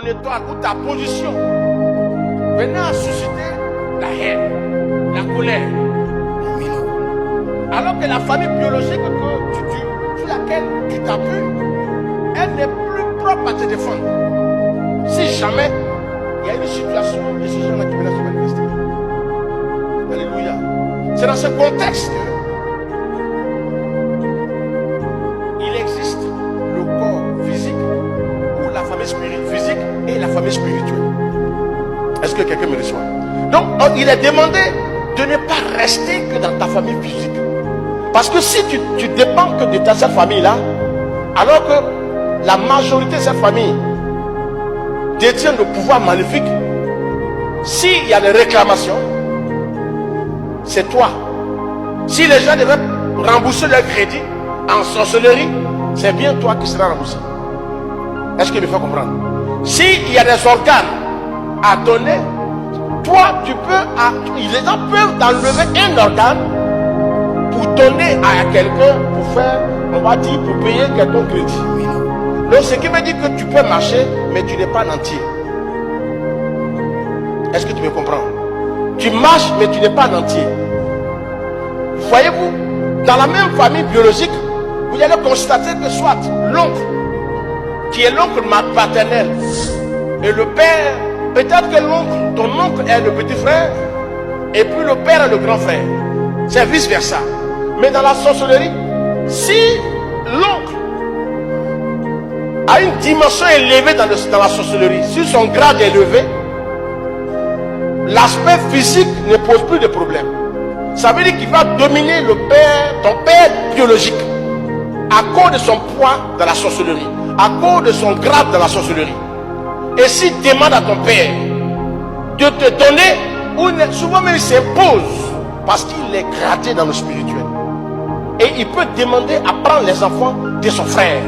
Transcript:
étoile ou ta position venant à susciter la haine, la colère. Alors que la famille biologique sur laquelle tu t'appuies, elle n'est plus propre à te défendre. Si jamais il y a une situation, de ce genre-là qui va se manifester. Alléluia. C'est dans ce contexte qu'il existe le corps physique ou la famille physique et la famille spirituelle. Est-ce que quelqu'un me reçoit? Donc, il est demandé de ne pas rester que dans ta famille physique. Parce que si tu dépends que de cette famille-là, alors que la majorité de cette famille détient le pouvoir maléfique, s'il y a des réclamations, c'est toi. Si les gens devaient rembourser leur crédit en sorcellerie, c'est bien toi qui seras remboursé. Est-ce qu'il me fait comprendre? S'il y a des organes à donner, toi tu peux, les gens peuvent t'enlever un organe pour donner à quelqu'un, pour faire, on va dire, pour payer quelqu'un crédit. Donc ce qui veut dire que tu peux marcher, mais tu n'es pas entier. Est-ce que tu me comprends? Tu marches, mais tu n'es pas entier. Voyez-vous, dans la même famille biologique, vous allez constater que soit l'oncle, qui est l'oncle paternel, et le père, peut-être que l'oncle, ton oncle est le petit frère, et puis le père est le grand frère. C'est vice versa. Mais dans la sorcellerie, si l'oncle a une dimension élevée dans la sorcellerie, si son grade est élevé, l'aspect physique ne pose plus de problème. Ça veut dire qu'il va dominer le père, ton père biologique, à cause de son poids dans la sorcellerie, à cause de son grade dans la sorcellerie. Et s'il demande à ton père de te donner, souvent même il s'impose parce qu'il est gradé dans le spirituel. Et il peut demander à prendre les enfants de son frère.